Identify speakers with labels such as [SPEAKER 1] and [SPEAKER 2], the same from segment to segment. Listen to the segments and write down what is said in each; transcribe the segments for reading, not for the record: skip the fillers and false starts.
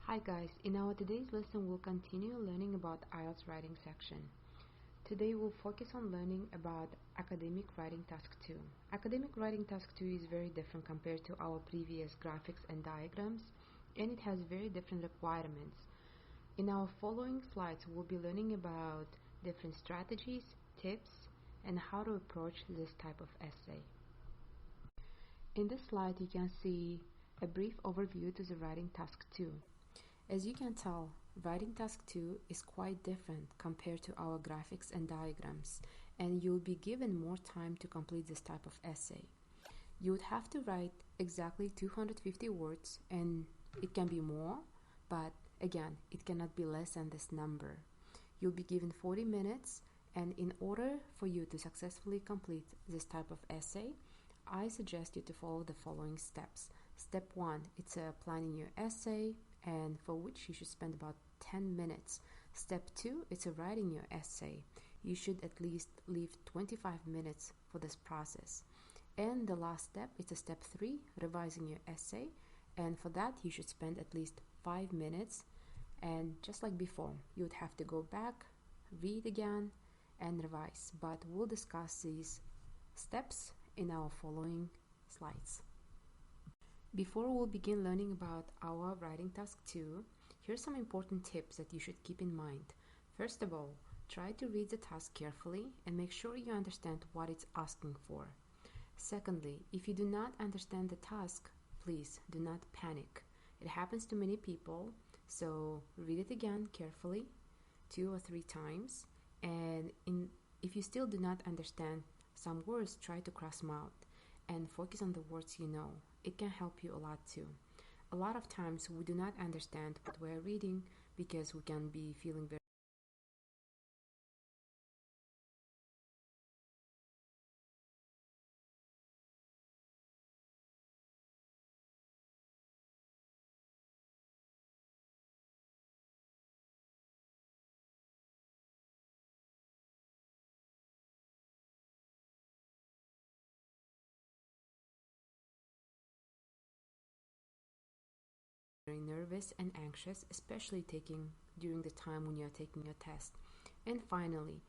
[SPEAKER 1] Hi guys, in our today's lesson we'll continue learning about IELTS writing section. Today we'll focus on learning about Academic Writing Task 2. Academic Writing Task 2 is very different compared to our previous graphics and diagrams, and it has very different requirements. In our following slides we'll be learning about different strategies, tips, and how to approach this type of essay. In this slide you can see a brief overview to the Writing Task 2. As you can tell, Writing Task 2 is quite different compared to our graphics and diagrams, and you'll be given more time to complete this type of essay. You would have to write exactly 250 words, and it can be more, but again, it cannot be less than this number. You'll be given 40 minutes, and in order for you to successfully complete this type of essay, I suggest you to follow the following steps. Step 1, it's planning your essay, and for which you should spend about 10 minutes. Step 2, it's writing your essay. You should at least leave 25 minutes for this process. And the last step, it's a step 3, revising your essay, and for that you should spend at least 5 minutes. And just like before, you would have to go back, read again, and revise, but we'll discuss these steps in our following slides. Before we'll begin learning about our Writing Task 2, here's some important tips that you should keep in mind. First of all, try to read the task carefully and make sure you understand what it's asking for. Secondly, if you do not understand the task, please do not panic. It happens to many people, so read it again carefully 2 or 3 times, and if you still do not understand some words, try to cross them out and focus on the words you know. It can help you a lot too. A lot of times we do not understand what we're reading because we can be feeling very nervous and anxious, especially during the time when you're taking your test. And finally,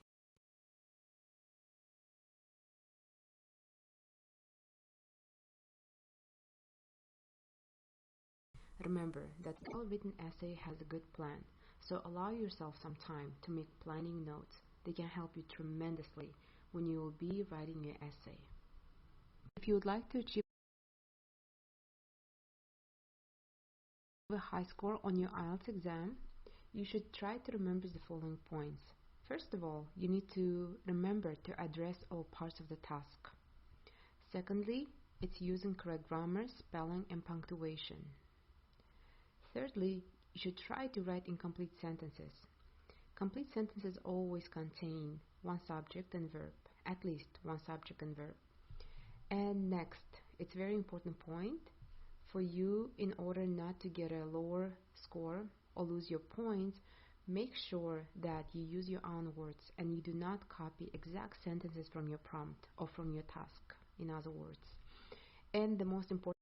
[SPEAKER 1] remember that a well-written essay has a good plan, so allow yourself some time to make planning notes. They can help you tremendously when you will be writing your essay. If you would like to achieve a high score on your IELTS exam, you should try to remember the following points. First of all, you need to remember to address all parts of the task. Secondly, it's using correct grammar, spelling, and punctuation. Thirdly, you should try to write incomplete sentences. Complete sentences always contain one subject and verb, at least one subject and verb. And next, it's a very important point for you, in order not to get a lower score or lose your points, make sure that you use your own words and you do not copy exact sentences from your prompt or from your task, in other words. And the most important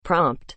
[SPEAKER 2] prompt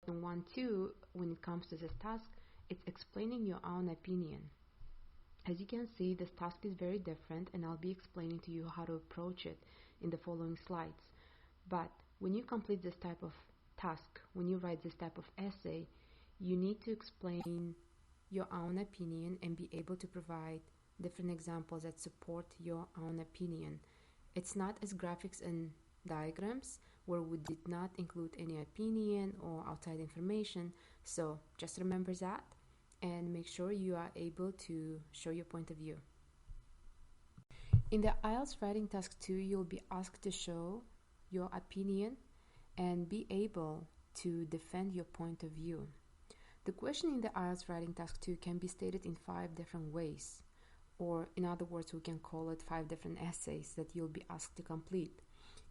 [SPEAKER 1] question 1 too, when it comes to this task, it's explaining your own opinion. As you can see, this task is very different, and I'll be explaining to you how to approach it in the following slides. But when you complete this type of task, when you write this type of essay, you need to explain your own opinion and be able to provide different examples that support your own opinion. It's not as graphics and diagrams where we did not include any opinion or outside information, so just remember that and make sure you are able to show your point of view. In the Ielts writing task 2, you'll be asked to show your opinion and be able to defend your point of view. The question in the Ielts writing task 2 can be stated in 5 different ways, or in other words, we can call it 5 different essays that you'll be asked to complete.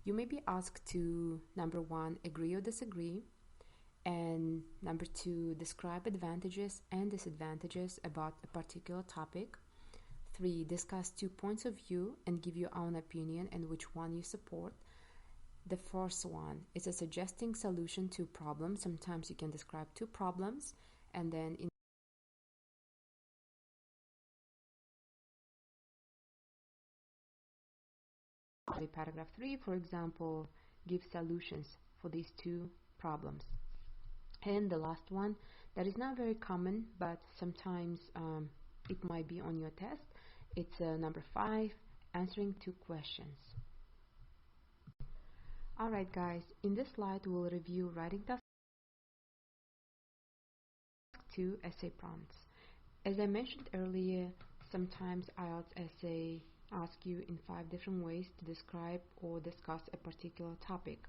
[SPEAKER 1] You may be asked to, number 1, agree or disagree, and number 2, describe advantages and disadvantages about a particular topic. 3, discuss 2 points of view and give your own opinion and which one you support. The first one is a suggesting solution to problems. Sometimes you can describe 2 problems, and then in paragraph 3, for example, give solutions for these 2 problems. And the last one, that is not very common, but sometimes it might be on your test. It's number 5, answering 2 questions. Alright guys, in this slide we'll review writing task 2 essay prompts. As I mentioned earlier, sometimes IELTS essay ask you in 5 different ways to describe or discuss a particular topic.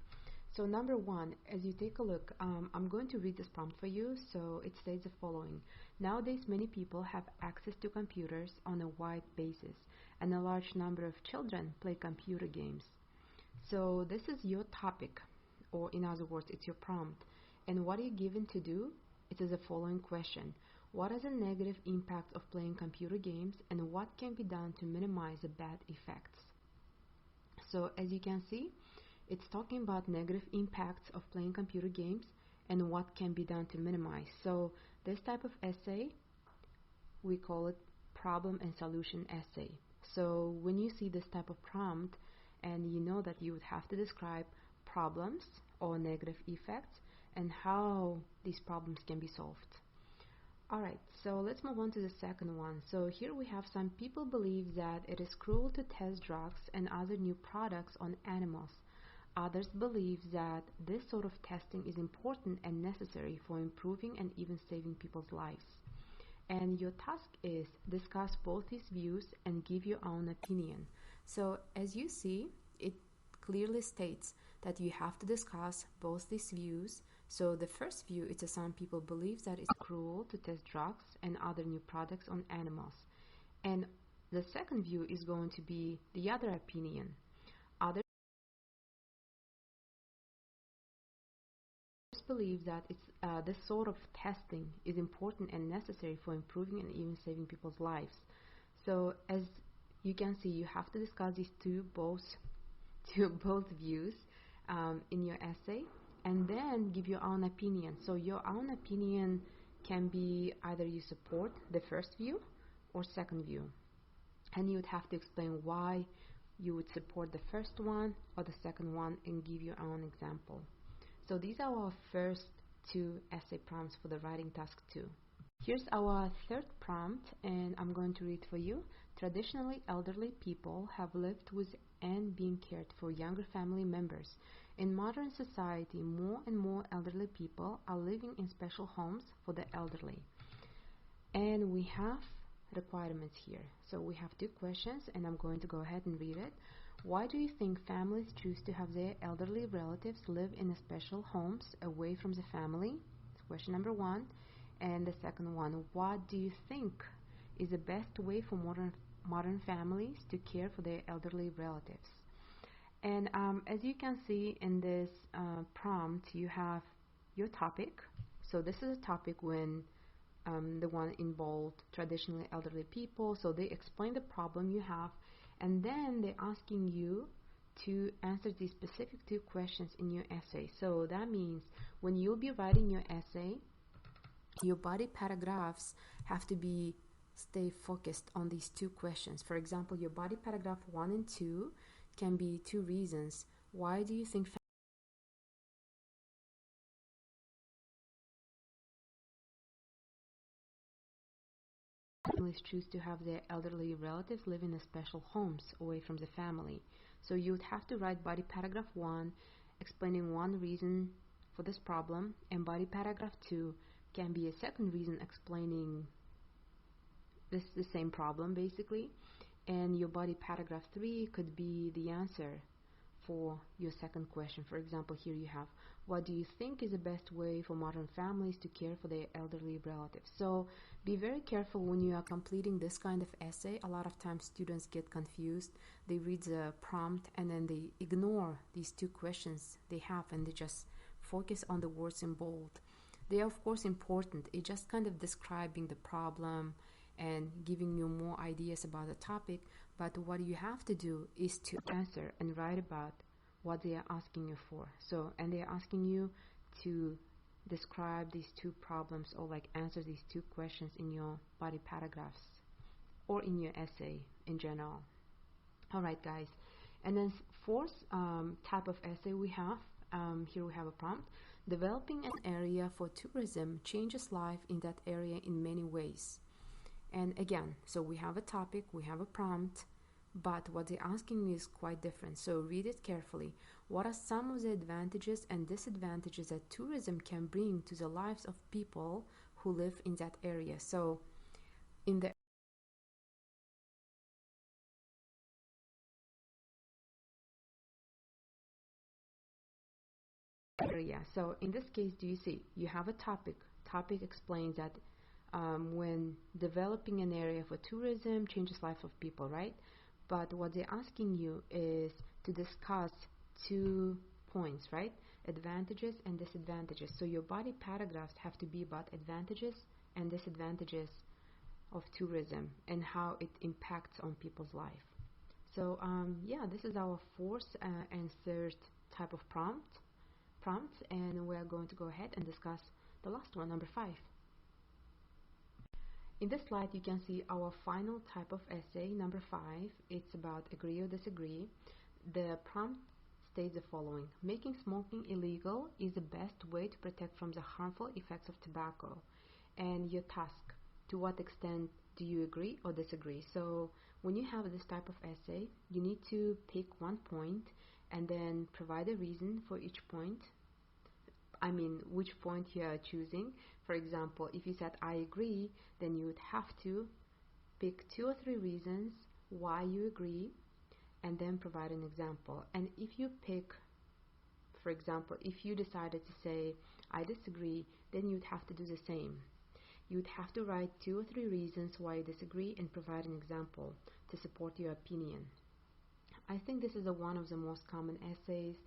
[SPEAKER 1] So number 1, as you take a look, I'm going to read this prompt for you. So it states the following: nowadays many people have access to computers on a wide basis, and a large number of children play computer games. So this is your topic, or in other words, it's your prompt. And what are you given to do? It is the following question: what is the negative impact of playing computer games, and what can be done to minimize the bad effects? So as you can see, it's talking about negative impacts of playing computer games and what can be done to minimize. So this type of essay, we call it problem and solution essay. So when you see this type of prompt and you know that you would have to describe problems or negative effects and how these problems can be solved. Alright, so let's move on to the second one. So here we have: some people believe that it is cruel to test drugs and other new products on animals. Others believe that this sort of testing is important and necessary for improving and even saving people's lives. And your task is discuss both these views and give your own opinion. So as you see, it clearly states that you have to discuss both these views. So the first view is that some people believe that it's cruel to test drugs and other new products on animals. And the second view is going to be the other opinion. Others believe that this sort of testing is important and necessary for improving and even saving people's lives. So as you can see, you have to discuss these both views in your essay, and then give your own opinion. So your own opinion can be either you support the first view or second view, and you would have to explain why you would support the first one or the second one and give your own example. So these are our first 2 essay prompts for the writing task 2. Here's our third prompt, and I'm going to read for you. Traditionally, elderly people have lived with and been cared for younger family members. In modern society, more and more elderly people are living in special homes for the elderly. And we have requirements here. So we have 2 questions, and I'm going to go ahead and read it. Why do you think families choose to have their elderly relatives live in special homes away from the family? That's question number 1. And the second one, what do you think is the best way for modern families to care for their elderly relatives? And as you can see in this prompt, you have your topic. So this is a topic when the one involved traditionally elderly people. So they explain the problem you have, and then they're asking you to answer these specific two questions in your essay. So that means when you'll be writing your essay, your body paragraphs have to stay focused on these two questions. For example, your body paragraph 1 and 2 can be two reasons. Why do you think families choose to have their elderly relatives live in special homes away from the family? So you would have to write body paragraph 1 explaining one reason for this problem, and body paragraph 2 can be a second reason explaining the same problem basically, and your body paragraph 3 could be the answer for your second question. For example, here you have, what do you think is the best way for modern families to care for their elderly relatives? So be very careful when you are completing this kind of essay. A lot of times students get confused. They read the prompt and then they ignore these two questions they have, and they just focus on the words in bold. They are of course important. It's just kind of describing the problem and giving you more ideas about the topic, but what you have to do is to answer and write about what they are asking you for. So, and they are asking you to describe these two problems, or like answer these two questions in your body paragraphs or in your essay in general. Alright guys, and then fourth type of essay we have, here we have a prompt. Developing an area for tourism changes life in that area in many ways. And again, so we have a topic, we have a prompt, but what they're asking is quite different. So read it carefully. What are some of the advantages and disadvantages that tourism can bring to the lives of people who live in that area? So in the area, so in this case, do you see you have a topic explains that when developing an area for tourism changes life of people, right? But what they're asking you is to discuss 2 points, right? Advantages and disadvantages. So your body paragraphs have to be about advantages and disadvantages of tourism and how it impacts on people's life. So yeah, this is our fourth and third type of prompts, and we're going to go ahead and discuss the last one, number 5. In this slide, you can see our final type of essay, number 5. It's about agree or disagree. The prompt states the following: making smoking illegal is the best way to protect from the harmful effects of tobacco. And your task, to what extent do you agree or disagree? So when you have this type of essay, you need to pick one point and then provide a reason for each point. I mean, which point you are choosing. For example, if you said I agree, then you would have to pick 2 or 3 reasons why you agree and then provide an example. And if you pick, for example, if you decided to say I disagree, then you'd have to do the same. You'd have to write 2 or 3 reasons why you disagree and provide an example to support your opinion. I think this is one of the most common essays,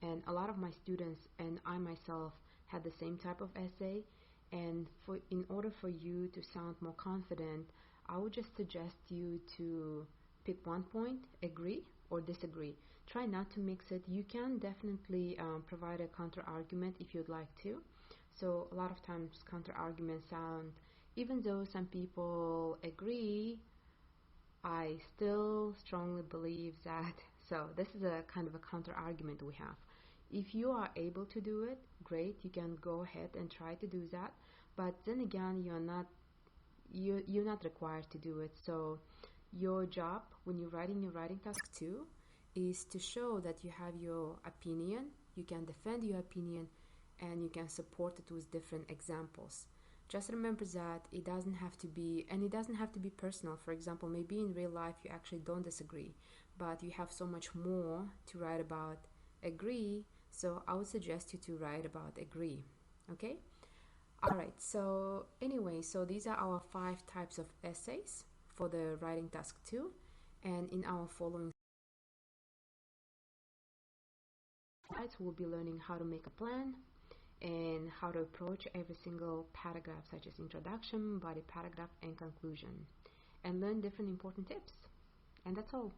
[SPEAKER 1] and a lot of my students and I myself had the same type of essay. And in order for you to sound more confident, I would just suggest you to pick one point, agree or disagree. Try not to mix it. You can definitely provide a counter argument if you'd like to. So a lot of times counter arguments sound, even though some people agree, I still strongly believe that. So this is a kind of a counter argument we have. If you are able to do it, great, you can go ahead and try to do that. But then again, you're not required to do it. So your job when you're writing your writing task 2 is to show that you have your opinion, you can defend your opinion, and you can support it with different examples. Just remember that it doesn't have to be, and it doesn't have to be personal. For example, maybe in real life you actually don't disagree, but you have so much more to write about agree, so I would suggest you to write about agree. Okay? Alright, so anyway, so these are our 5 types of essays for the writing task 2, and in our following slides we'll be learning how to make a plan and how to approach every single paragraph, such as introduction, body paragraph, and conclusion, and learn different important tips. And that's all.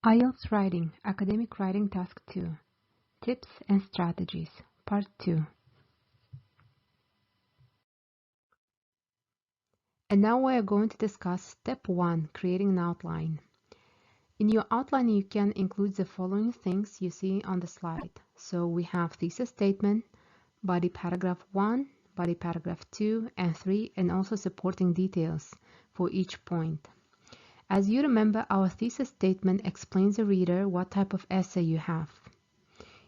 [SPEAKER 1] IELTS Writing, Academic Writing Task 2, Tips and Strategies, Part 2. And now we are going to discuss Step 1, Creating an Outline. In your outline, you can include the following things you see on the slide. So we have thesis statement, body paragraph 1, body paragraph 2 and 3, and also supporting details for each point. As you remember, our thesis statement explains the reader what type of essay you have.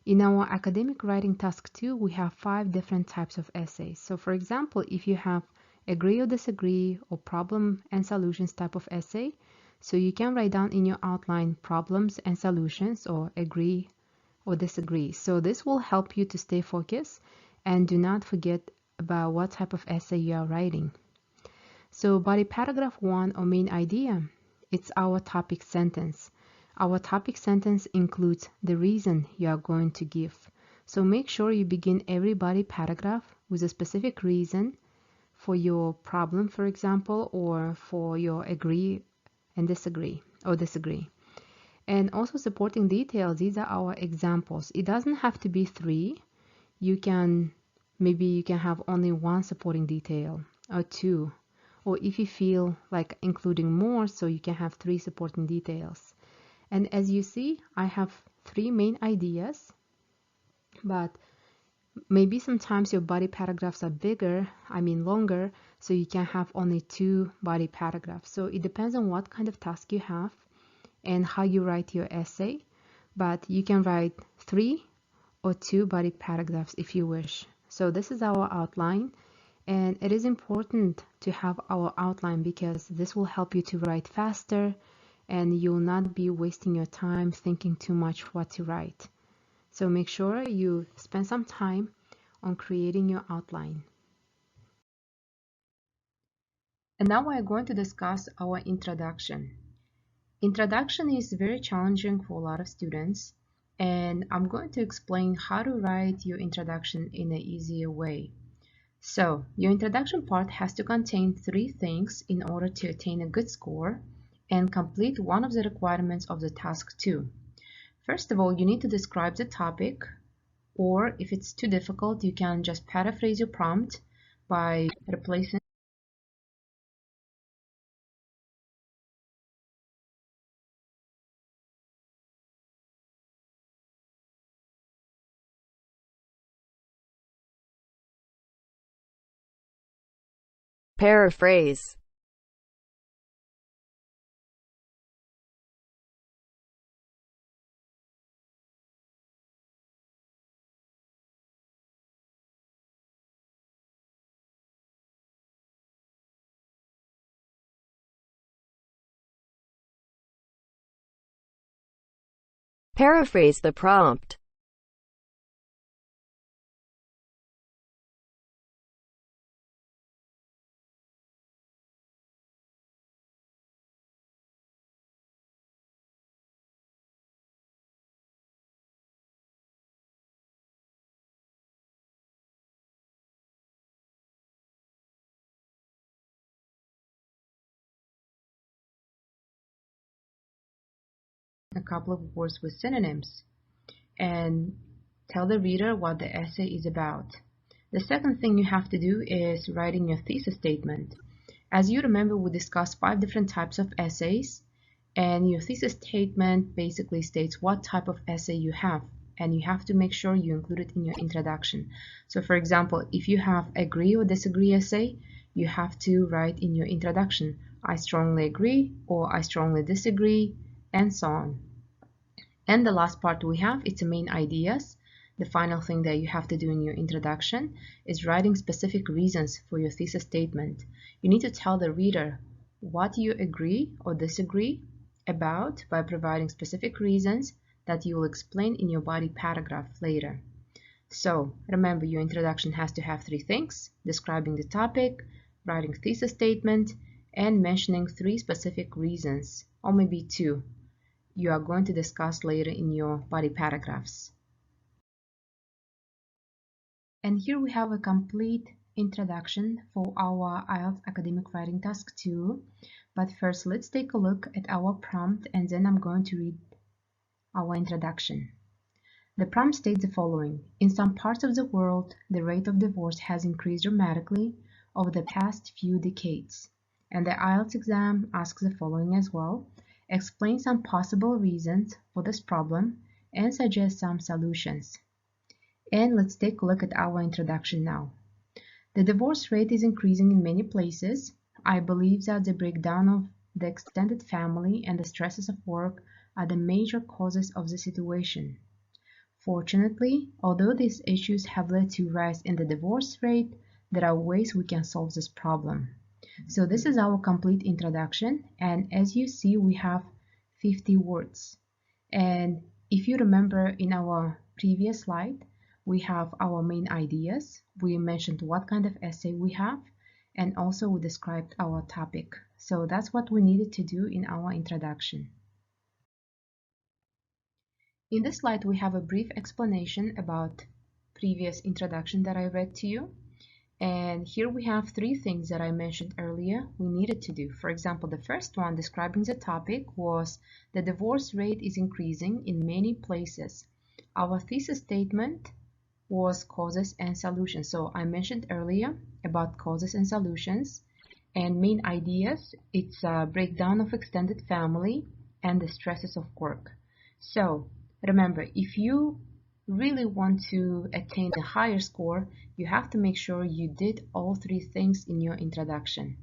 [SPEAKER 1] In our academic writing task 2, we have 5 different types of essays. So for example, if you have agree or disagree or problem and solutions type of essay, so you can write down in your outline problems and solutions or agree or disagree. So this will help you to stay focused and do not forget about what type of essay you are writing. So body paragraph 1 or main idea, it's our topic sentence. Our topic sentence includes the reason you are going to give. So make sure you begin every body paragraph with a specific reason for your problem, for example, or for your agree and disagree or disagree. And also supporting details, these are our examples. It doesn't have to be 3. Maybe you can have only 1 supporting detail or 2. Or if you feel like including more, so you can have 3 supporting details. And as you see, I have 3 main ideas, but maybe sometimes your body paragraphs are longer, so you can have only 2 body paragraphs. So it depends on what kind of task you have and how you write your essay, but you can write 3 or 2 body paragraphs if you wish. So this is our outline. And it is important to have our outline because this will help you to write faster and you'll not be wasting your time thinking too much what to write. So make sure you spend some time on creating your outline. And now we are going to discuss our introduction. Introduction is very challenging for a lot of students, and I'm going to explain how to write your introduction in an easier way. So, your introduction part has to contain 3 things in order to attain a good score and complete one of the requirements of the task 2. First of all, you need to describe the topic, or if it's too difficult, you can just paraphrase your prompt by replacing
[SPEAKER 2] Paraphrase. Paraphrase the prompt.
[SPEAKER 1] a couple of words with synonyms and tell the reader what the essay is about. The second thing you have to do is writing your thesis statement. As you remember, we discussed 5 different types of essays, and your thesis statement basically states what type of essay you have, and you have to make sure you include it in your introduction. So for example, if you have agree or disagree essay, you have to write in your introduction, I strongly agree or I strongly disagree, and so on. And the last part we have, it's the main ideas. The final thing that you have to do in your introduction is writing specific reasons for your thesis statement. You need to tell the reader what you agree or disagree about by providing specific reasons that you will explain in your body paragraph later. So remember, your introduction has to have 3 things: describing the topic, writing thesis statement, and mentioning 3 specific reasons, or maybe 2, you are going to discuss later in your body paragraphs. And here we have a complete introduction for our IELTS Academic Writing Task 2. But first, let's take a look at our prompt, and then I'm going to read our introduction. The prompt states the following. In some parts of the world, the rate of divorce has increased dramatically over the past few decades. And the Ielts exam asks the following as well. Explain some possible reasons for this problem and suggest some solutions. And let's take a look at our introduction now. The divorce rate is increasing in many places. I believe that the breakdown of the extended family and the stresses of work are the major causes of the situation. Fortunately, although these issues have led to a rise in the divorce rate, there are ways we can solve this problem. So this is our complete introduction, and as you see, we have 50 words. And if you remember in our previous slide, we have our main ideas. We mentioned what kind of essay we have, and also we described our topic. So that's what we needed to do in our introduction. In this slide, we have a brief explanation about previous introduction that I read to you. And here we have 3 things that I mentioned earlier we needed to do. For example, the first one describing the topic was the divorce rate is increasing in many places. Our thesis statement was causes and solutions. So I mentioned earlier about causes and solutions. And main ideas, it's a breakdown of extended family and the stresses of work. So remember, if you really want to attain a higher score, you have to make sure you did all 3 things in your introduction.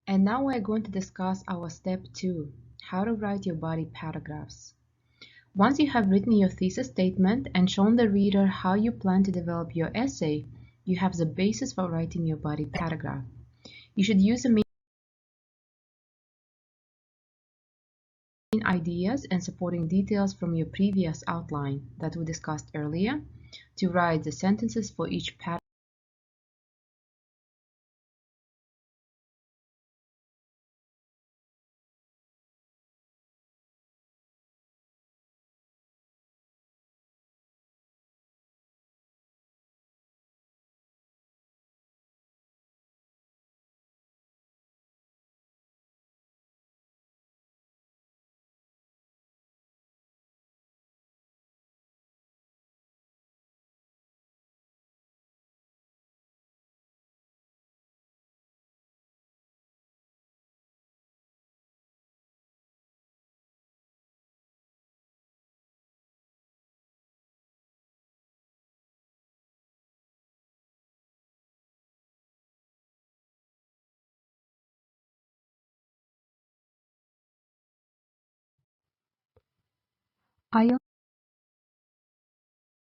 [SPEAKER 1] And now we're going to discuss our step 2, how to write your body paragraphs. Once you have written your thesis statement and shown the reader how you plan to develop your essay, you have the basis for writing your body paragraph. You should use the main ideas and supporting details from your previous outline that we discussed earlier to write the sentences for each paragraph.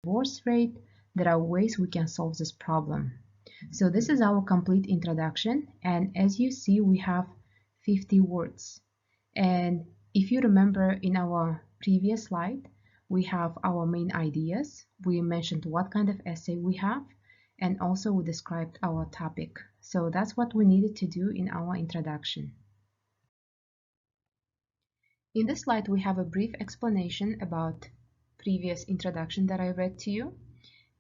[SPEAKER 1] Divorce rate, there are ways we can solve this problem. So this is our complete introduction, and as you see, we have 50 words. And if you remember in our previous slide, we have our main ideas. We mentioned what kind of essay we have, and also we described our topic. So that's what we needed to do in our introduction. In this slide, we have a brief explanation about previous introduction that I read to you.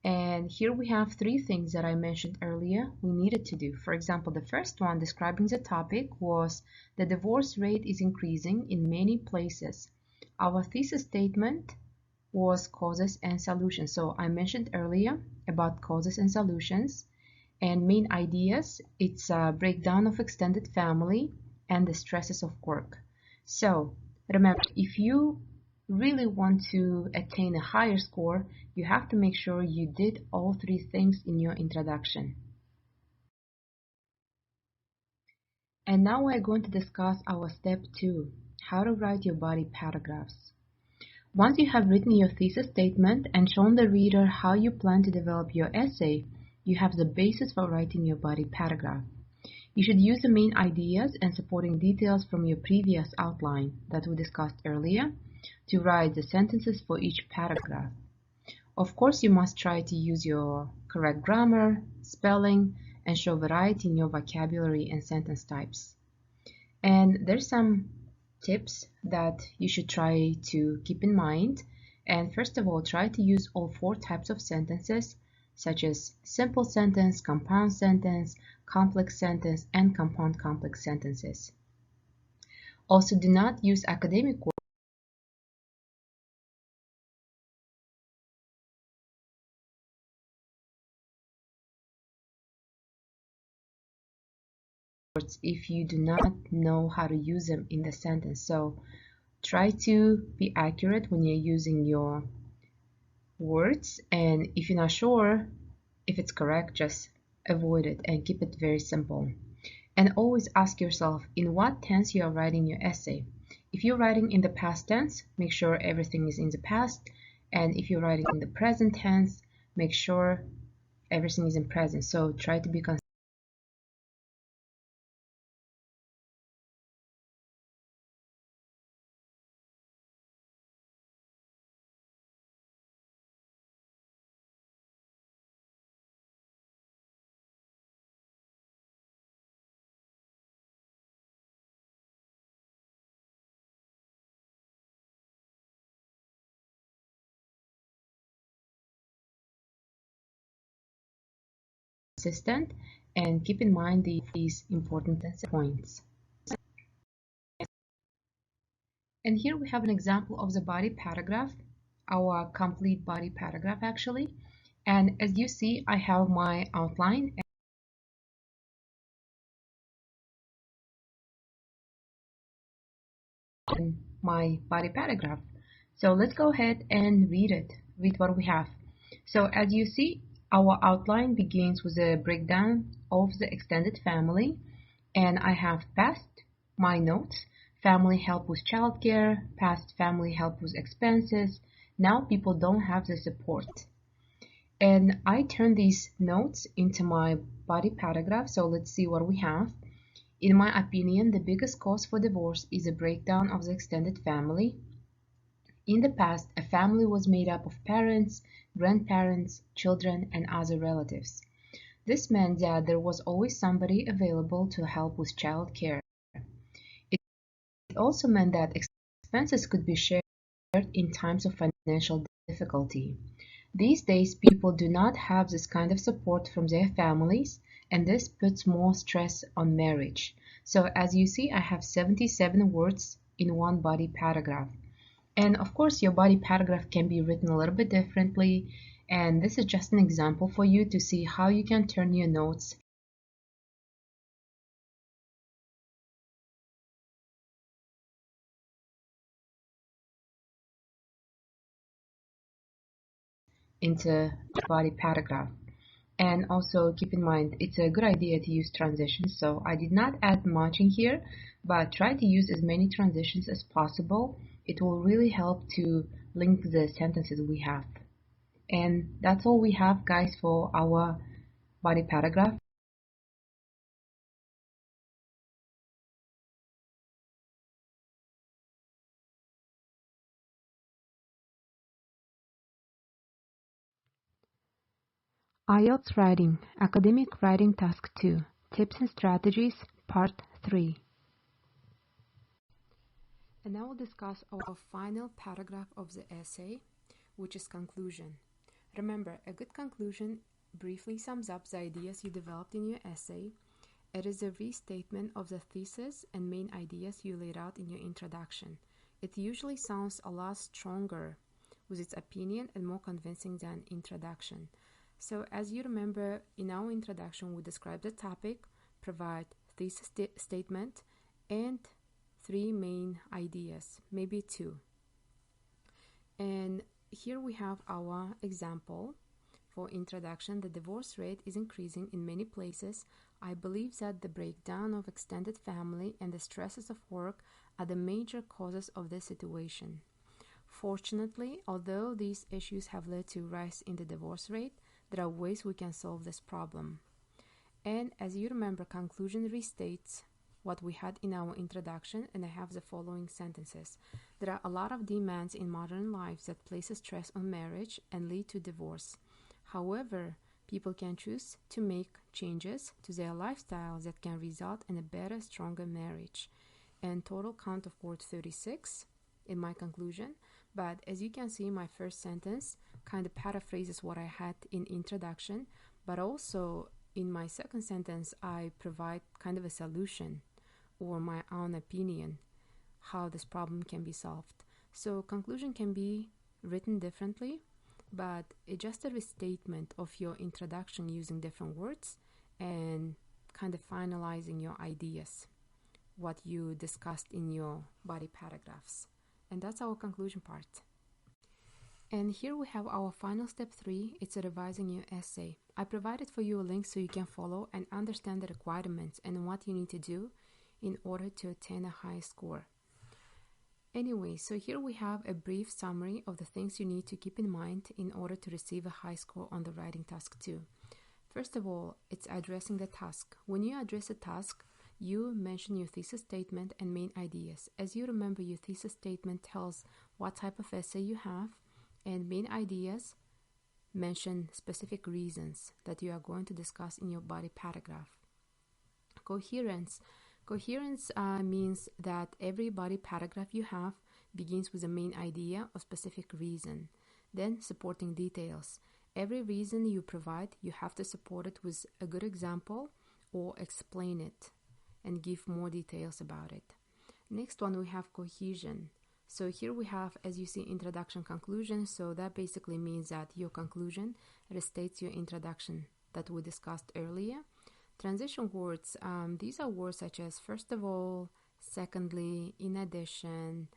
[SPEAKER 1] And here we have 3 things that I mentioned earlier we needed to do. For example, the first one describing the topic was the divorce rate is increasing in many places. Our thesis statement was causes and solutions. So I mentioned earlier about causes and solutions. And main ideas, it's a breakdown of extended family and the stresses of work. So remember, if you really want to attain a higher score, you have to make sure you did all 3 things in your introduction. And now we're going to discuss our step 2, how to write your body paragraphs. Once you have written your thesis statement and shown the reader how you plan to develop your essay, you have the basis for writing your body paragraph. You should use the main ideas and supporting details from your previous outline that we discussed earlier to write the sentences for each paragraph. Of course, you must try to use your correct grammar, spelling, and show variety in your vocabulary and sentence types. And there's some tips that you should try to keep in mind. And first of all, try to use all 4 types of sentences, such as simple sentence, compound sentence, complex sentence, and compound complex sentences. Also, do not use academic words if you do not know how to use them in the sentence. So try to be accurate when you're using your words, and if you're not sure if it's correct, just avoid it and keep it very simple. And always ask yourself in what tense you are writing your essay. If you're writing in the past tense, make sure everything is in the past, and if you're writing in the present tense, make sure everything is in present. So try to be consistent and keep in mind these important points. And here we have an example of the body paragraph, our complete body paragraph actually. And as you see, I have my outline and my body paragraph. So let's go ahead and read what we have. So as you see, our outline begins with a breakdown of the extended family, and I have past, my notes, family help with childcare, past family help with expenses. Now people don't have the support. And I turn these notes into my body paragraph, so let's see what we have. In my opinion, the biggest cause for divorce is a breakdown of the extended family. In the past, a family was made up of parents, grandparents, children, and other relatives. This meant that there was always somebody available to help with child care. It also meant that expenses could be shared in times of financial difficulty. These days, people do not have this kind of support from their families, and this puts more stress on marriage. So as you see, I have 77 words in one body paragraph. And of course, your body paragraph can be written a little bit differently, and this is just an example for you to see how you can turn your notes into body paragraph. And also keep in mind, it's a good idea to use transitions. So I did not add much in here, but try to use as many transitions as possible. It will really help to link the sentences we have. And that's all we have, guys, for our body paragraph. IELTS Writing, Academic Writing Task 2, Tips and Strategies, Part 3. And now we'll discuss our final paragraph of the essay, which is conclusion. Remember, a good conclusion briefly sums up the ideas you developed in your essay. It is a restatement of the thesis and main ideas you laid out in your introduction. It usually sounds a lot stronger with its opinion and more convincing than introduction. So as you remember, in our introduction, we describe the topic, provide thesis statement, and 3 main ideas, maybe 2. And here we have our example for introduction. The divorce rate is increasing in many places. I believe that the breakdown of extended family and the stresses of work are the major causes of this situation. Fortunately, although these issues have led to a rise in the divorce rate, there are ways we can solve this problem. And as you remember, conclusion restates what we had in our introduction, and I have the following sentences. There are a lot of demands in modern life that place stress on marriage and lead to divorce. However, people can choose to make changes to their lifestyle that can result in a better, stronger marriage. And total count of words 36 in my conclusion. But as you can see, my first sentence kind of paraphrases what I had in introduction, but also in my second sentence, I provide kind of a solution or my own opinion how this problem can be solved. So conclusion can be written differently, but it's just a restatement of your introduction using different words and kind of finalizing your ideas, what you discussed in your body paragraphs. And that's our conclusion part. And here we have our final step 3. It's a revising your essay. I provided for you a link so you can follow and understand the requirements and what you need to do in order to attain a high score. Anyway, so here we have a brief summary of the things you need to keep in mind in order to receive a high score on the writing task 2. First of all, it's addressing the task. When you address a task, you mention your thesis statement and main ideas. As you remember, your thesis statement tells what type of essay you have, and main ideas mention specific reasons that you are going to discuss in your body paragraph. Coherence. Coherence means that every body paragraph you have begins with a main idea or specific reason, then supporting details. Every reason you provide, you have to support it with a good example or explain it and give more details about it. Next one, we have cohesion. So here we have, as you see, introduction, conclusion. So that basically means that your conclusion restates your introduction that we discussed earlier. Transition words, these are words such as first of all, secondly, in addition,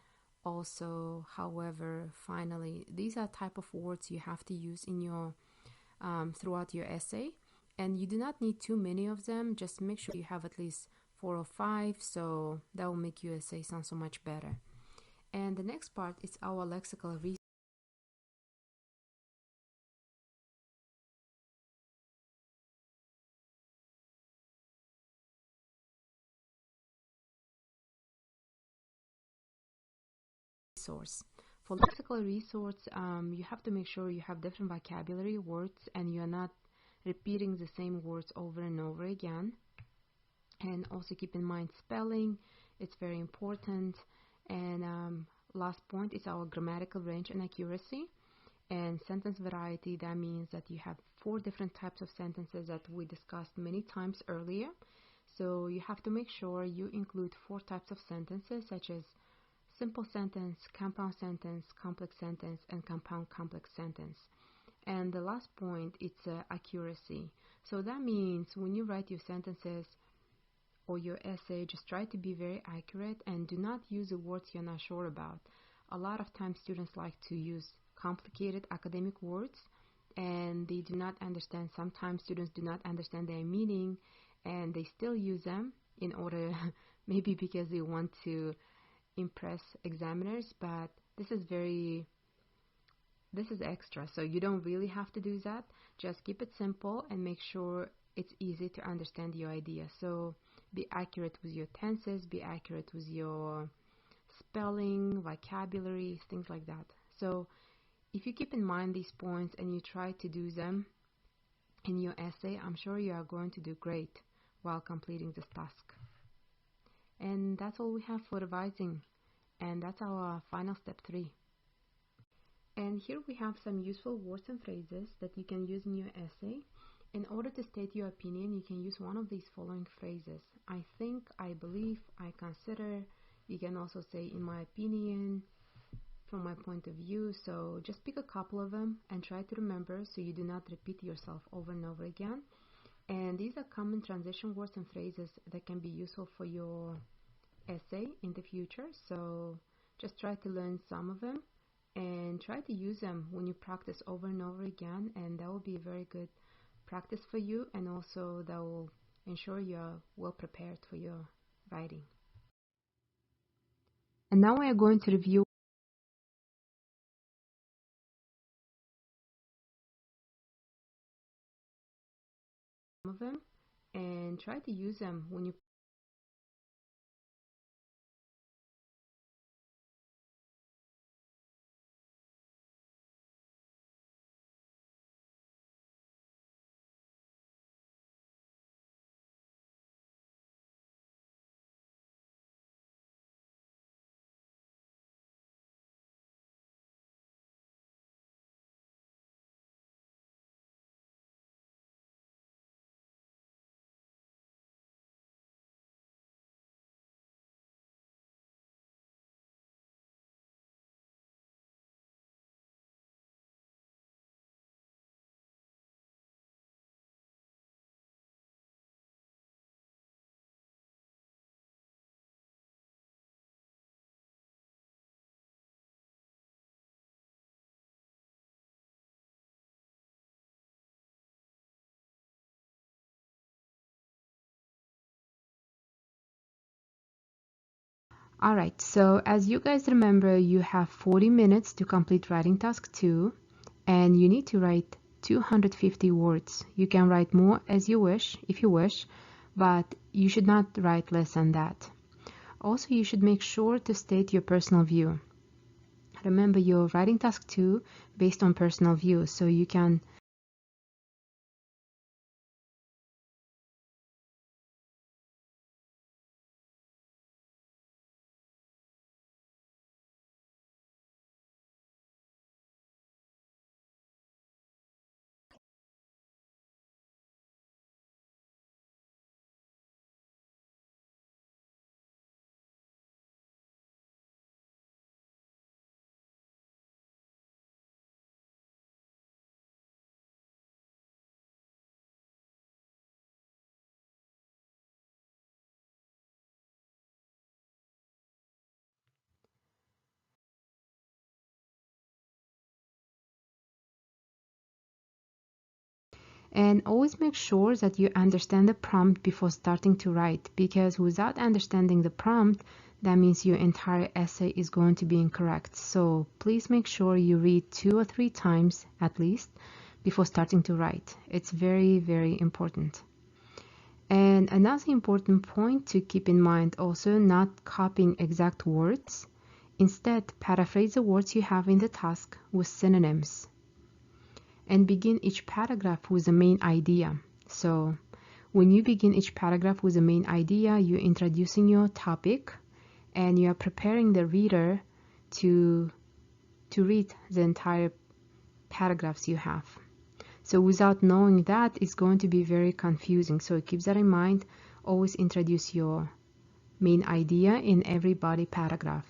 [SPEAKER 1] also, however, finally. These are type of words you have to use in your throughout your essay, and you do not need too many of them. Just make sure you have at least 4 or 5, so that will make your essay sound so much better. And the next part is our lexical resource. For lexical resource, you have to make sure you have different vocabulary words and you're not repeating the same words over and over again. And also keep in mind spelling, it's very important. And last point is our grammatical range and accuracy. And sentence variety, that means that you have 4 different types of sentences that we discussed many times earlier. So you have to make sure you include 4 types of sentences, such as simple sentence, compound sentence, complex sentence, and compound complex sentence. And the last point, it's accuracy. So that means when you write your sentences or your essay, just try to be very accurate and do not use the words you're not sure about. A lot of times students like to use complicated academic words and they do not understand. Sometimes students do not understand their meaning and they still use them in order, maybe because they want to impress examiners, but this is extra, so you don't really have to do that. Just keep it simple and make sure it's easy to understand your idea. So be accurate with your tenses, be accurate with your spelling, vocabulary, things like that. So if you keep in mind these points and you try to do them in your essay, I'm sure you are going to do great while completing this task. And that's all we have for revising, and that's our final step 3. And here we have some useful words and phrases that you can use in your essay. In order to state your opinion, you can use one of these following phrases. I think, I believe, I consider. You can also say in my opinion, from my point of view. So just pick a couple of them and try to remember so you do not repeat yourself over and over again. And these are common transition words and phrases that can be useful for your essay in the future. So just try to learn some of them and try to use them when you practice over and over again, and that will be a very good practice for you, and also that will ensure you're well prepared for your writing. And now we are going to review some of them and try to use them when you Alright, so as you guys remember, you have 40 minutes to complete writing task 2, and you need to write 250 words. You can write more as you wish, if you wish, but you should not write less than that. Also, you should make sure to state your personal view. Remember, you're writing task 2 based on personal view, so you can and always make sure that you understand the prompt before starting to write, because without understanding the prompt, that means your entire essay is going to be incorrect. So please make sure you read 2 or 3 times at least before starting to write. It's very, very important. And another important point to keep in mind also, not copying exact words. Instead, paraphrase the words you have in the task with synonyms. And begin each paragraph with the main idea. So when you begin each paragraph with the main idea, you're introducing your topic and you are preparing the reader to read the entire paragraphs you have. So without knowing that, it's going to be very confusing. So keep that in mind. Always introduce your main idea in every body paragraph.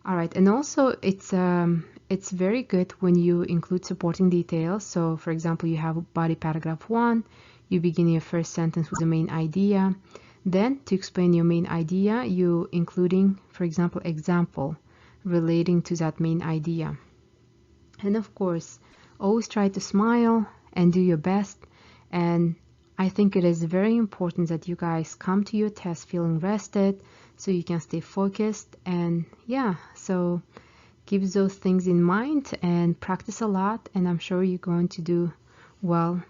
[SPEAKER 1] All right, and also it's very good when you include supporting details. So for example, you have body paragraph 1, you begin your first sentence with the main idea. Then to explain your main idea, you including, for example, example relating to that main idea. And of course, always try to smile and do your best. And I think it is very important that you guys come to your test feeling rested so you can stay focused. And yeah, so keep those things in mind and practice a lot, and I'm sure you're going to do well.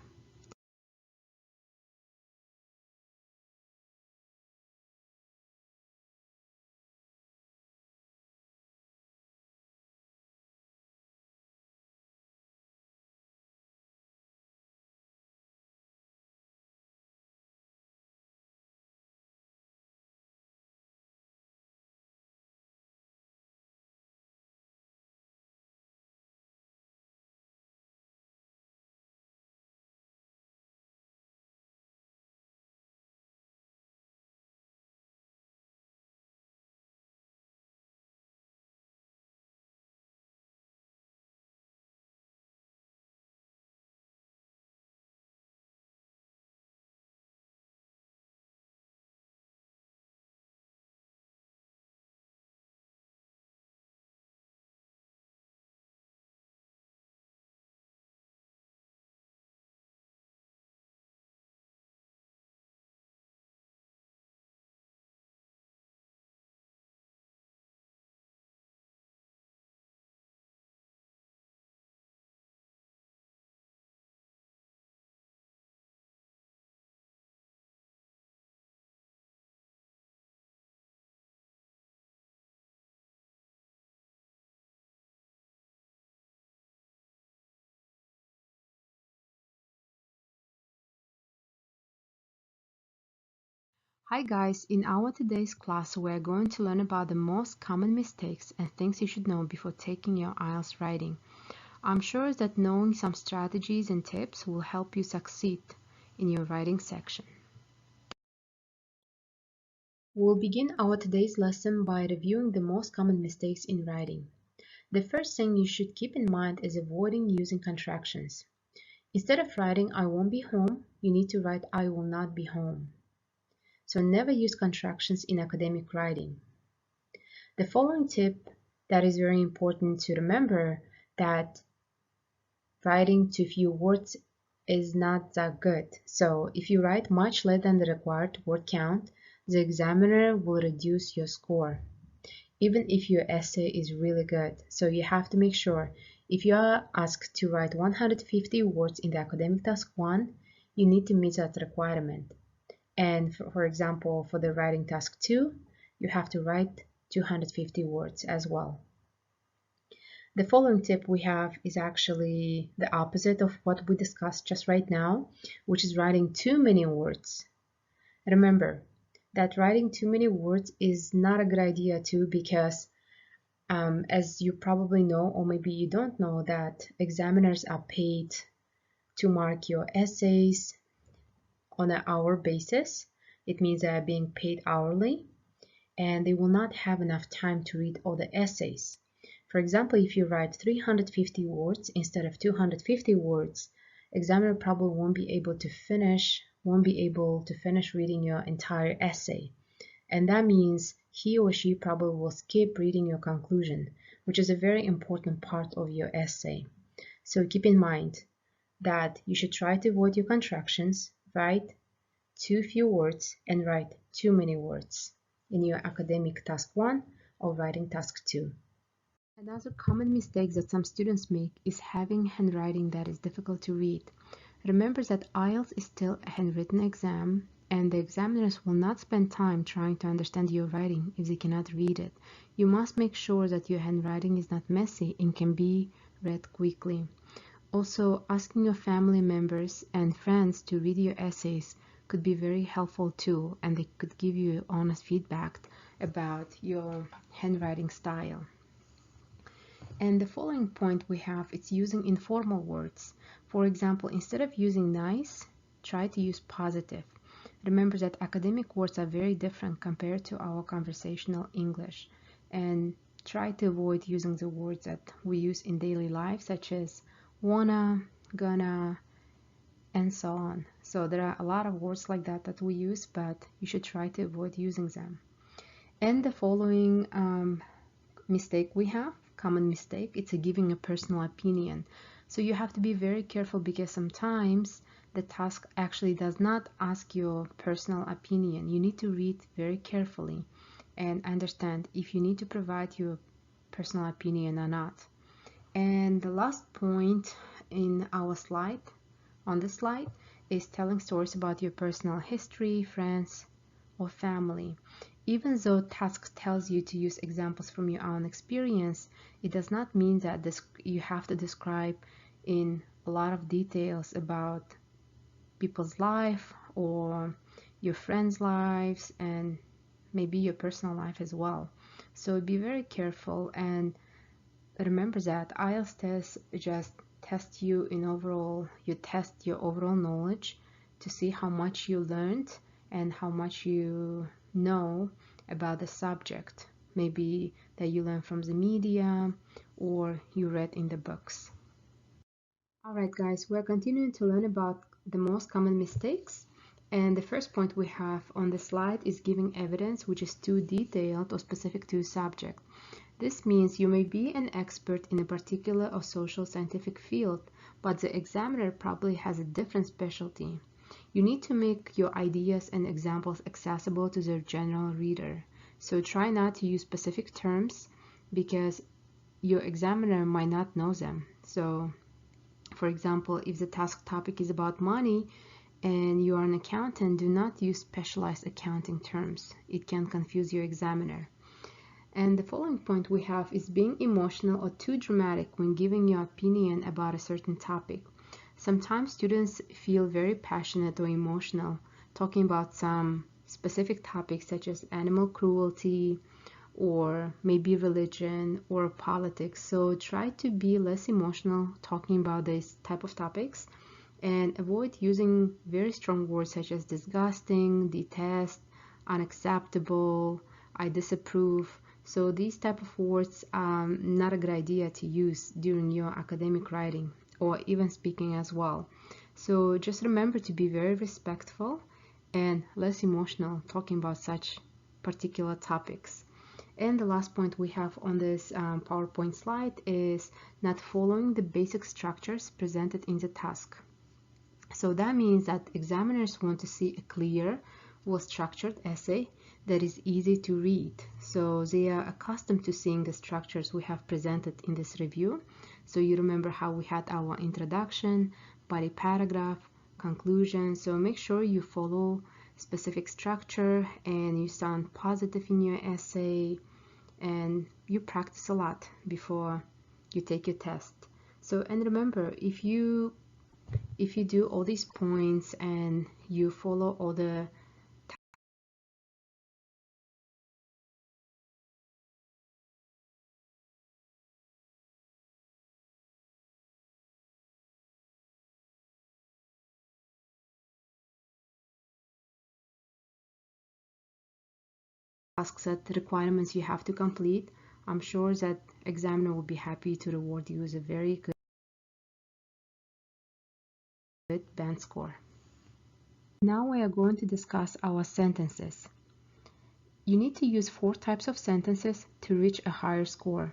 [SPEAKER 1] Hi guys, in our today's class we're going to learn about the most common mistakes and things you should know before taking your IELTS writing. I'm sure that knowing some strategies and tips will help you succeed in your writing section. We'll begin our today's lesson by reviewing the most common mistakes in writing. The first thing you should keep in mind is avoiding using contractions. Instead of writing I won't be home, you need to write I will not be home. So never use contractions in academic writing. The following tip that is very important to remember, that writing too few words is not that good. So if you write much less than the required word count, the examiner will reduce your score. even if your essay is really good. So you have to make sure if you are asked to write 150 words in the academic task 1, you need to meet that requirement. And for example, for the writing task 2, you have to write 250 words as well. The following tip we have is actually the opposite of what we discussed just right now, which is writing too many words. Remember that writing too many words is not a good idea too, because as you probably know, or maybe you don't know, that examiners are paid to mark your essays on an hour basis. It means they are being paid hourly, and they will not have enough time to read all the essays. For example, if you write 350 words instead of 250 words, examiner probably won't be able to finish reading your entire essay. And that means he or she probably will skip reading your conclusion, which is a very important part of your essay. So keep in mind that you should try to avoid your contractions, write too few words, and write too many words in your academic task 1 or writing task 2. Another common mistake that some students make is having handwriting that is difficult to read. Remember that Ielts is still a handwritten exam, and the examiners will not spend time trying to understand your writing if they cannot read it. You must make sure that your handwriting is not messy and can be read quickly. Also, asking your family members and friends to read your essays could be very helpful too, and they could give you honest feedback about your handwriting style. And the following point we have, it's using informal words. For example, instead of using nice, try to use positive. Remember that academic words are very different compared to our conversational English, and try to avoid using the words that we use in daily life, such as wanna, gonna, and so on. So there are a lot of words like that we use, but you should try to avoid using them. And the following mistake we have, common mistake, it's giving a personal opinion. So you have to be very careful, because sometimes the task actually does not ask your personal opinion. You need to read very carefully and understand if you need to provide your personal opinion or not. And the last point in our slide, on this slide, is telling stories about your personal history, friends, or family. Even though task tells you to use examples from your own experience, it does not mean that you have to describe in a lot of details about people's life or your friends' lives and maybe your personal life as well. So be very careful, and remember that IELTS test just test you in overall, you test your overall knowledge to see how much you learned and how much you know about the subject, maybe that you learned from the media or you read in the books. Alright guys, we're continuing to learn about the most common mistakes, and the first point we have on the slide is giving evidence which is too detailed or specific to a subject. This means you may be an expert in a particular or social scientific field, but the examiner probably has a different specialty. You need to make your ideas and examples accessible to the general reader. So try not to use specific terms because your examiner might not know them. So, for example, if the task topic is about money and you are an accountant, do not use specialized accounting terms. It can confuse your examiner. And the following point we have is being emotional or too dramatic when giving your opinion about a certain topic. Sometimes students feel very passionate or emotional talking about some specific topics such as animal cruelty or maybe religion or politics. So try to be less emotional talking about these type of topics and avoid using very strong words such as disgusting, detest, unacceptable, I disapprove. So these type of words are not a good idea to use during your academic writing or even speaking as well. So just remember to be very respectful and less emotional talking about such particular topics. And the last point we have on this PowerPoint slide is not following the basic structures presented in the task. So that means that examiners want to see a clear, well-structured essay that is easy to read. So they are accustomed to seeing the structures we have presented in this review. So you remember how we had our introduction, body paragraph, conclusion. So make sure you follow specific structure and you sound positive in your essay and you practice a lot before you take your test. So, and remember, if you do all these points and you follow all the tasks set requirements you have to complete, I'm sure that examiner will be happy to reward you with a very good band score. Now we are going to discuss our sentences. You need to use 4 types of sentences to reach a higher score.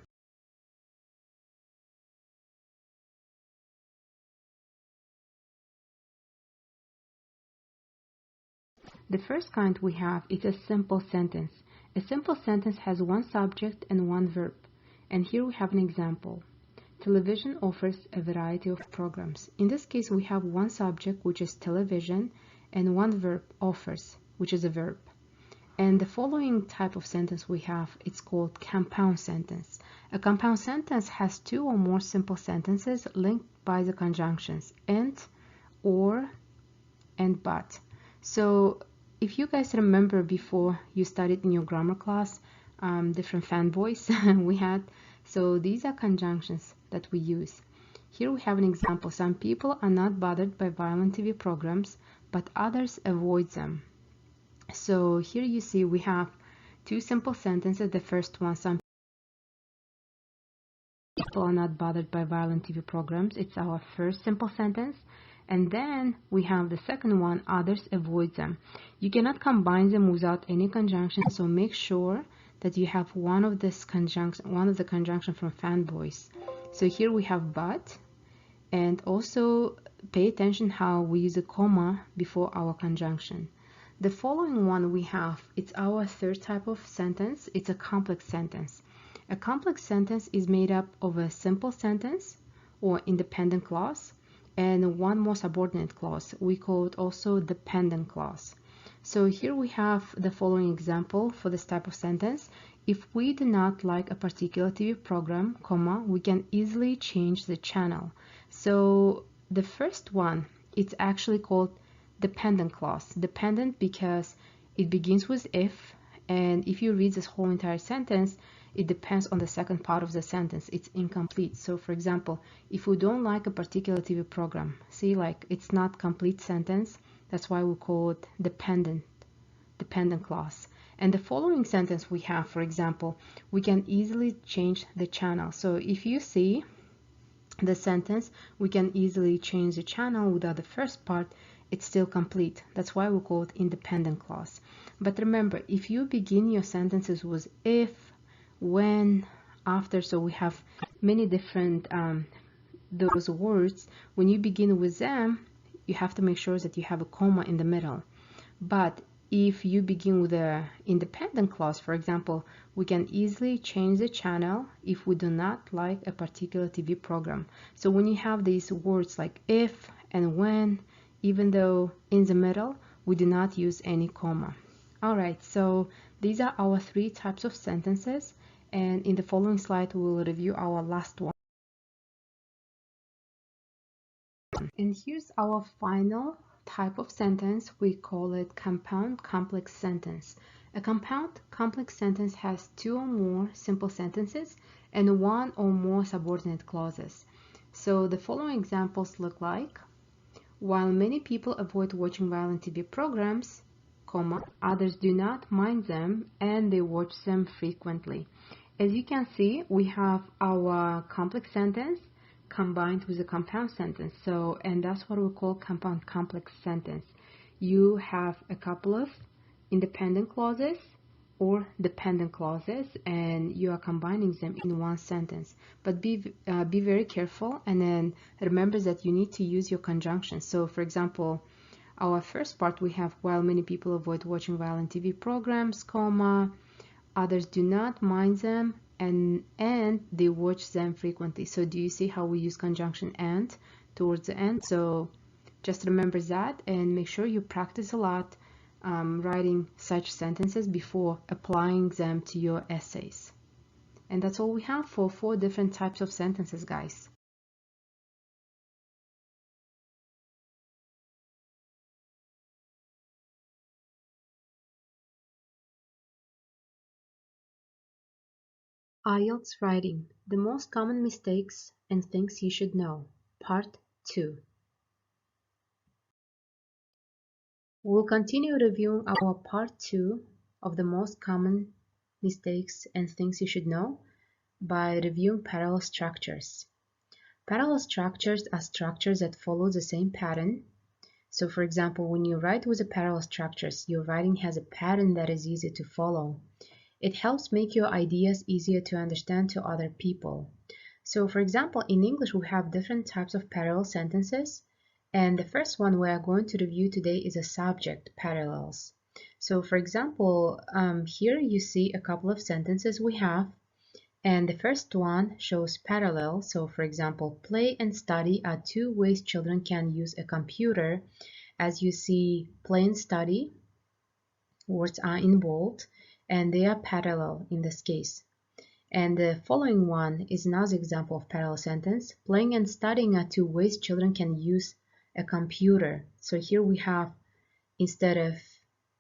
[SPEAKER 1] The first kind we have is a simple sentence. A simple sentence has one subject and one verb. And here we have an example. Television offers a variety of programs. In this case, we have one subject, which is television, and one verb, offers, which is a verb. And the following type of sentence we have, it's called compound sentence. A compound sentence has 2 or more simple sentences linked by the conjunctions and, or, and but. So if you guys remember before you studied in your grammar class, different fanboys we had. So these are conjunctions that we use. Here we have an example. Some people are not bothered by violent TV programs, but others avoid them. So here you see we have 2 simple sentences. The first one, some people are not bothered by violent TV programs. It's our first simple sentence. And then we have the second one, others avoid them. You cannot combine them without any conjunction, so make sure that you have one of the conjunction from fanboys. So here we have but, and also pay attention how we use a comma before our conjunction. The following one we have, it's our third type of sentence. It's a complex sentence. A complex sentence is made up of a simple sentence or independent clause and one more subordinate clause. We call it also dependent clause. So here we have the following example for this type of sentence. If we do not like a particular TV program, comma, we can easily change the channel. So the first one, it's actually called dependent clause. Dependent because it begins with if, and if you read this whole entire sentence, it depends on the second part of the sentence. It's incomplete. So for example, if we don't like a particular TV program, see, like it's not complete sentence. That's why we call it dependent clause. And the following sentence we have, for example, we can easily change the channel. So if you see the sentence, we can easily change the channel without the first part, it's still complete. That's why we call it independent clause. But remember, if you begin your sentences with if, when, after, so we have many different those words. When you begin with them, you have to make sure that you have a comma in the middle. But if you begin with a independent clause, for example, we can easily change the channel if we do not like a particular TV program. So when you have these words like if and when, even though in the middle, we do not use any comma. Alright, so these are our 3 types of sentences, and in the following slide we will review our last one. And here's our final type of sentence. We call it compound complex sentence. A compound complex sentence has 2 or more simple sentences and 1 or more subordinate clauses. So the following examples look like: while many people avoid watching violent TV programs, comma, others do not mind them and they watch them frequently. As you can see, we have our complex sentence combined with a compound sentence. So, and that's what we call compound complex sentence. You have a couple of independent clauses or dependent clauses, and you are combining them in one sentence. But be very careful, and then remember that you need to use your conjunctions. So, for example, our first part, we have while many people avoid watching violent TV programs, comma, others do not mind them, and they watch them frequently. So do you see how we use conjunction and towards the end? So just remember that and make sure you practice a lot writing such sentences before applying them to your essays. And that's all we have for 4 different types of sentences, guys. Ielts writing, the most common mistakes and things you should know, Part 2. We'll continue reviewing our Part 2 of the most common mistakes and things you should know by reviewing parallel structures. Parallel structures are structures that follow the same pattern. So for example, when you write with a parallel structures, your writing has a pattern that is easy to follow. It helps make your ideas easier to understand to other people. So for example, in English, we have different types of parallel sentences. And the first one we are going to review today is a subject parallels. So for example, here you see a couple of sentences we have. And the first one shows parallel. So for example, play and study are 2 ways children can use a computer. As you see, play and study, words are in bold, and they are parallel in this case. And the following one is another example of parallel sentence. Playing and studying are 2 ways children can use a computer. So here we have, instead of,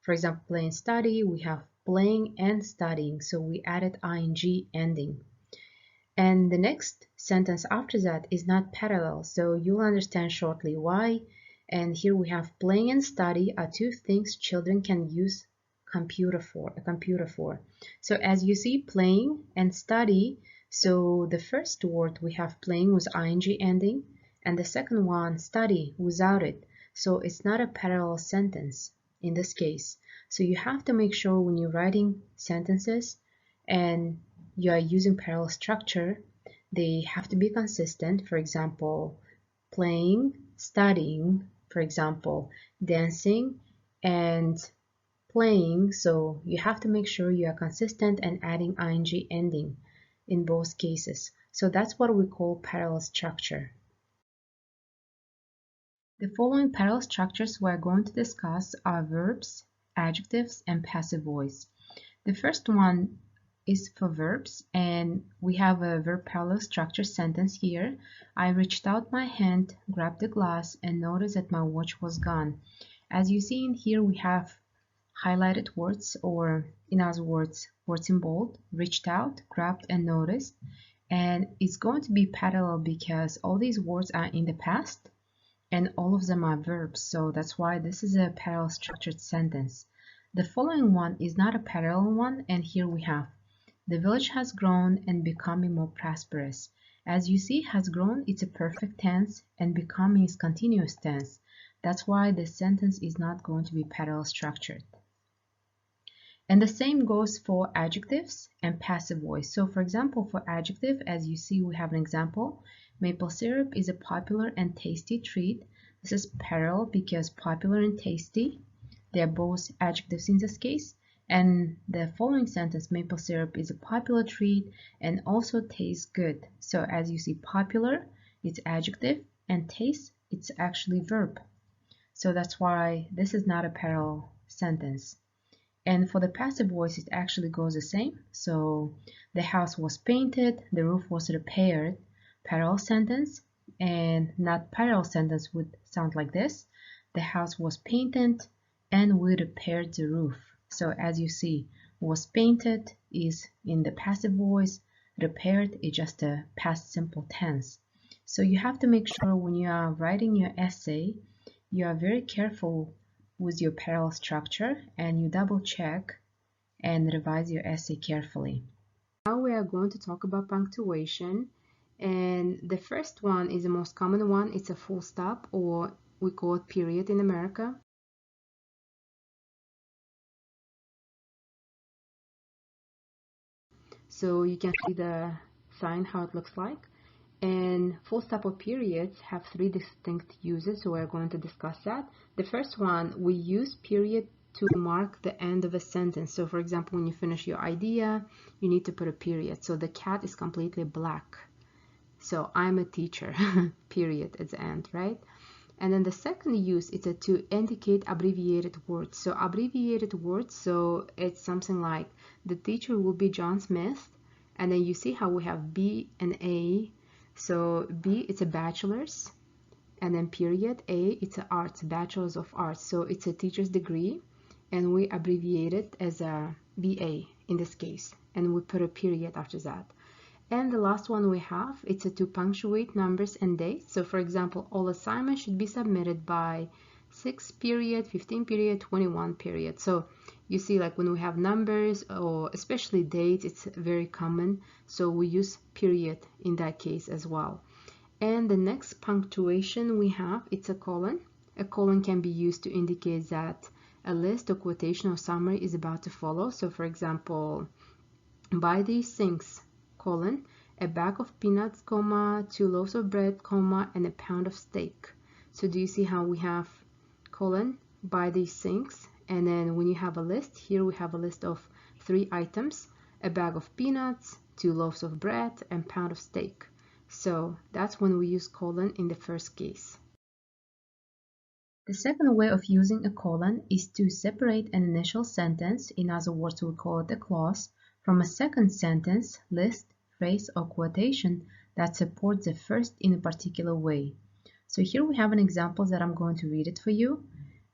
[SPEAKER 1] for example, play and study, we have playing and studying. So we added ing ending. And the next sentence after that is not parallel. So you'll understand shortly why. And here we have playing and study are 2 things children can use a computer for. So as you see, playing and study, so the first word we have playing with ing ending, and the second one study without it. So it's not a parallel sentence in this case. So you have to make sure when you're writing sentences and you are using parallel structure, they have to be consistent. For example, playing, studying, for example, dancing and playing. So you have to make sure you are consistent and adding ing ending in both cases. So that's what we call parallel structure. The following parallel structures we are going to discuss are verbs, adjectives, and passive voice. The first one is for verbs, and we have a verb parallel structure sentence here. I reached out my hand, grabbed the glass, and noticed that my watch was gone. As you see in here, we have highlighted words, or in other words, words in bold, reached out, grabbed, and noticed. And it's going to be parallel because all these words are in the past and all of them are verbs. So that's why this is a parallel structured sentence. The following one is not a parallel one, and here we have the village has grown and becoming more prosperous. As you see, has grown, it's a perfect tense, and becoming is continuous tense. That's why the sentence is not going to be parallel structured. And the same goes for adjectives and passive voice. So for example, for adjective, as you see, we have an example. Maple syrup is a popular and tasty treat. This is parallel because popular and tasty, they're both adjectives in this case. And the following sentence, maple syrup is a popular treat and also tastes good. So as you see, popular, it's adjective, and taste, it's actually verb. So that's why this is not a parallel sentence. And for the passive voice, it actually goes the same. So the house was painted, the roof was repaired. Parallel sentence, and not parallel sentence would sound like this. The house was painted and we repaired the roof. So as you see, was painted is in the passive voice, repaired is just a past simple tense. So you have to make sure when you are writing your essay, you are very careful with your parallel structure and you double check and revise your essay carefully. Now we are going to talk about punctuation, and the first one is the most common one. It's a full stop, or we call it period in America. So you can see the sign how it looks like. And full stop or periods have three distinct uses, so we're going to discuss that. The first one, we use period to mark the end of a sentence. So for example, when you finish your idea, you need to put a period. So the cat is completely black. So I'm a teacher, period at the end, right? And then the second use is to indicate abbreviated words. So abbreviated words, so it's something like the teacher will be John Smith, and then you see how we have B and A. So B, it's a bachelor's, and then period. A, it's a arts, bachelor's of arts. So it's a teacher's degree, and we abbreviate it as a BA in this case, and we put a period after that. And the last one we have, it's to punctuate numbers and dates. So for example, all assignments should be submitted by 6 period, 15 period, 21 period. So you see, like when we have numbers or especially dates, it's very common. So we use period in that case as well. And the next punctuation we have, it's a colon. A colon can be used to indicate that a list or quotation or summary is about to follow. So for example, buy these things, colon, a bag of peanuts, comma, 2 loaves of bread, comma, and a pound of steak. So do you see how we have colon, buy these things, and then when you have a list, here we have a list of 3 items, a bag of peanuts, 2 loaves of bread, and pound of steak. So that's when we use colon in the first case. The second way of using a colon is to separate an initial sentence, in other words we call it a clause, from a second sentence, list, phrase, or quotation that supports the first in a particular way. So here we have an example that I'm going to read it for you.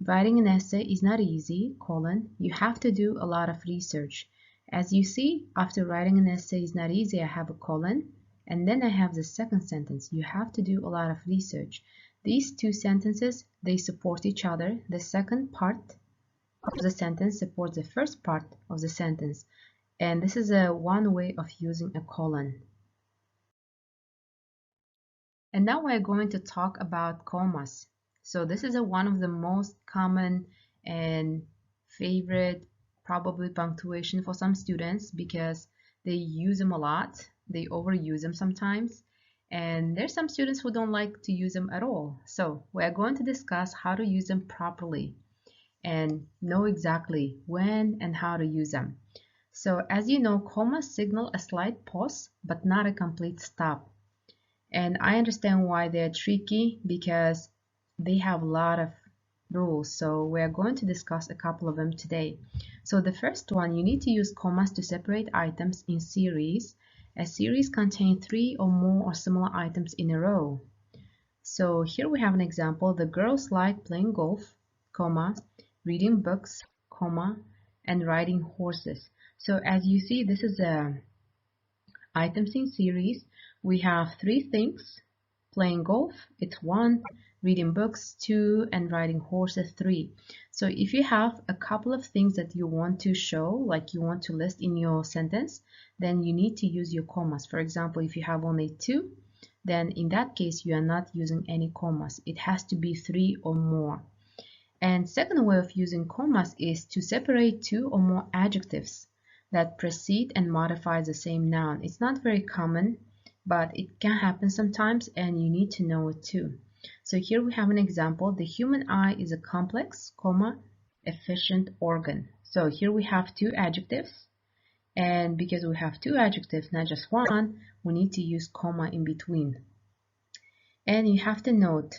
[SPEAKER 1] Writing an essay is not easy, colon, you have to do a lot of research. As you see, after writing an essay is not easy, I have a colon, and then I have the second sentence, you have to do a lot of research. These two sentences, they support each other. The second part of the sentence supports the first part of the sentence. And this is one way of using a colon. And now we're going to talk about commas. So this is one of the most common and favorite probably punctuation for some students because they use them a lot. They overuse them sometimes. And there's some students who don't like to use them at all. So we're going to discuss how to use them properly and know exactly when and how to use them. So as you know, commas signal a slight pause, but not a complete stop. And I understand why they're tricky because they have a lot of rules. So we're going to discuss a couple of them today. So the first one, you need to use commas to separate items in series. A series contains 3 or more or similar items in a row. So here we have an example. The girls like playing golf, comma, reading books, comma, and riding horses. So as you see, this is items in series. We have 3 things. Playing golf, it's 1. Reading books, 2. And riding horses, 3. So if you have a couple of things that you want to show, like you want to list in your sentence, then you need to use your commas. For example, if you have only 2, then in that case you are not using any commas. It has to be 3 or more. And second way of using commas is to separate 2 or more adjectives that precede and modify the same noun. It's not very common, but it can happen sometimes and you need to know it too. So here we have an example. The human eye is a complex, comma, efficient organ. So here we have 2 adjectives, and because we have 2 adjectives, not just 1, we need to use comma in between. And you have to note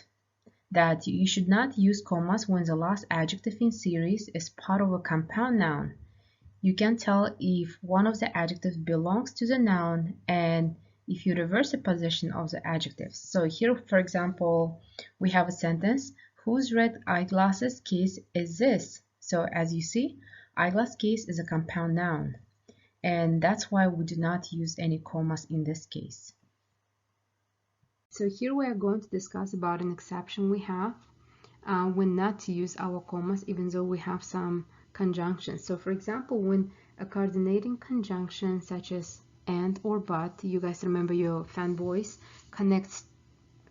[SPEAKER 1] that you should not use commas when the last adjective in series is part of a compound noun. You can tell if one of the adjectives belongs to the noun and if you reverse the position of the adjectives. So here, for example, we have a sentence, whose red eyeglasses case is this? So as you see, eyeglass case is a compound noun. And that's why we do not use any commas in this case. So here we are going to discuss about an exception we have when not to use our commas even though we have some conjunctions. So for example, when a coordinating conjunction such as and or but, you guys remember your fanboys, connects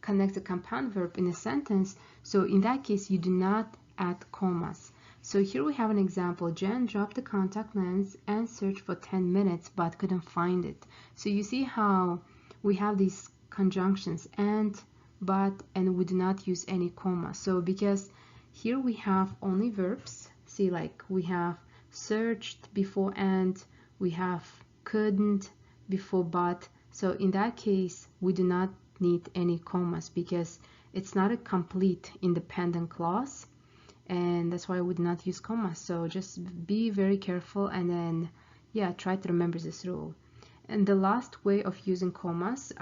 [SPEAKER 1] a compound verb in a sentence, so in that case you do not add commas. So here we have an example. Jen dropped the contact lens and searched for 10 minutes but couldn't find it. So you see how we have these conjunctions and, but, and we do not use any comma. So because here we have only verbs, see, like we have searched before and, we have couldn't before but. So in that case, we do not need any commas because it's not a complete independent clause, and that's why I would not use commas. So just be very careful, and then yeah, try to remember this rule. And the last way of using commas,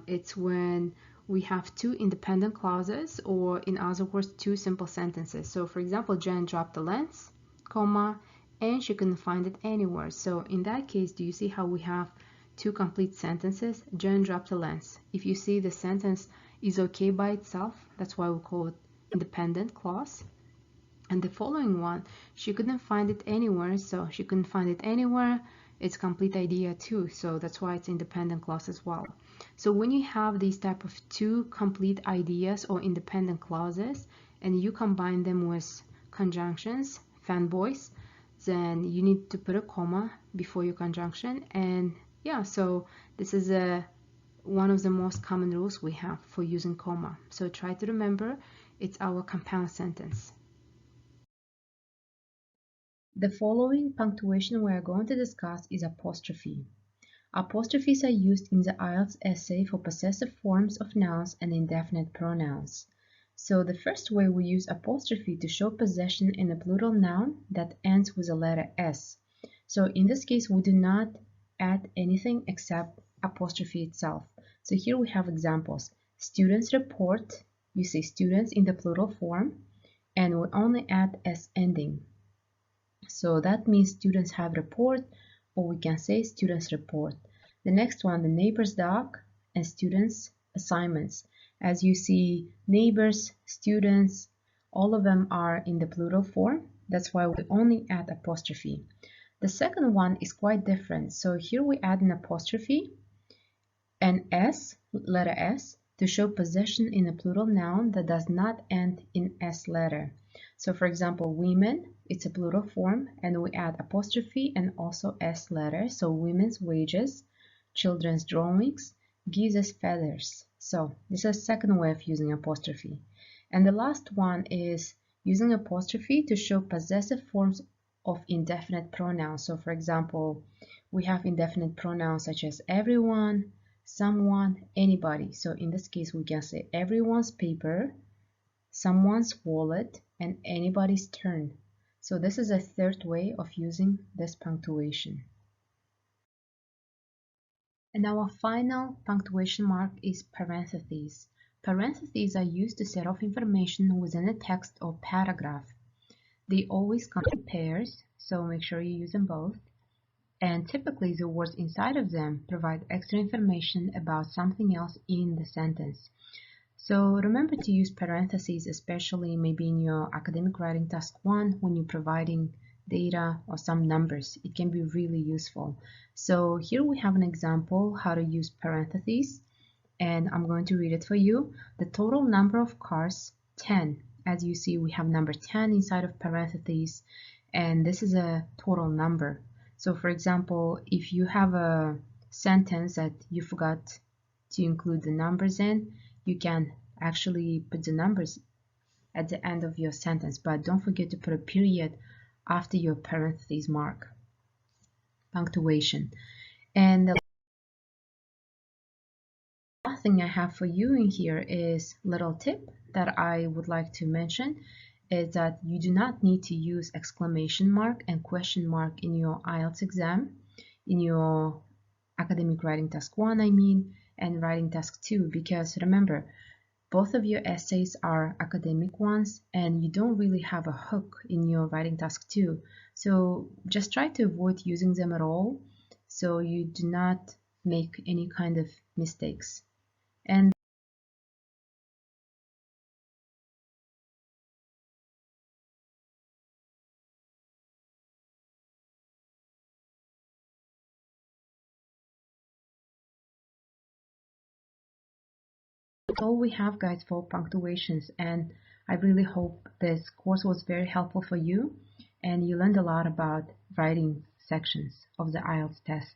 [SPEAKER 1] it's when we have two independent clauses, or in other words, two simple sentences. So for example, Jen dropped the lens, comma, and she couldn't find it anywhere. So in that case, do you see how we have two complete sentences? Jen dropped the lens. If you see the sentence is okay by itself, that's why we call it independent clause. And the following one, she couldn't find it anywhere, so she couldn't find it anywhere, it's complete idea too, so that's why it's independent clause as well. So when you have these type of two complete ideas or independent clauses and you combine them with conjunctions, fanboys, then you need to put a comma before your conjunction. And yeah, so this is one of the most common rules we have for using comma. So try to remember, it's our compound sentence. The following punctuation we are going to discuss is apostrophe. Apostrophes are used in the Ielts essay for possessive forms of nouns and indefinite pronouns. So the first way we use apostrophe to show possession in a plural noun that ends with the letter S. So in this case, we do not add anything except apostrophe itself. So here we have examples. Students report, you say students in the plural form, and we only add S ending. So that means students have report, or we can say students report. The next one, the neighbor's dog, and students assignments. As you see, neighbors, students, all of them are in the plural form. That's why we only add apostrophe. The second one is quite different. So here we add an apostrophe and S, letter S, to show possession in a plural noun that does not end in S letter. So for example, women, it's a plural form, and we add apostrophe and also S letter. So women's wages, children's drawings, gives us feathers. So this is a second way of using apostrophe. And the last one is using apostrophe to show possessive forms of indefinite pronouns. So for example, we have indefinite pronouns such as everyone, someone, anybody. So in this case, we can say everyone's paper, someone's wallet, and anybody's turn. So this is a third way of using this punctuation. And our final punctuation mark is parentheses. Parentheses are used to set off information within a text or paragraph. They always come in pairs, so make sure you use them both. And typically the words inside of them provide extra information about something else in the sentence. So remember to use parentheses, especially maybe in your academic writing task 1 when you're providing data or some numbers. It can be really useful. So here we have an example how to use parentheses, and I'm going to read it for you. The total number of cars, 10. As you see, we have number 10 inside of parentheses, and this is a total number. So for example, if you have a sentence that you forgot to include the numbers in, you can actually put the numbers at the end of your sentence, but don't forget to put a period after your parentheses mark. Punctuation. And the last thing I have for you in here is a little tip that I would like to mention is that you do not need to use exclamation mark and question mark in your Ielts exam, in your academic writing task 1, I mean, and writing task 2, because remember, both of your essays are academic ones and you don't really have a hook in your writing task 2. So just try to avoid using them at all so you do not make any kind of mistakes. And that's all we have, guys, for punctuations, and I really hope this course was very helpful for you and you learned a lot about writing sections of the Ielts test.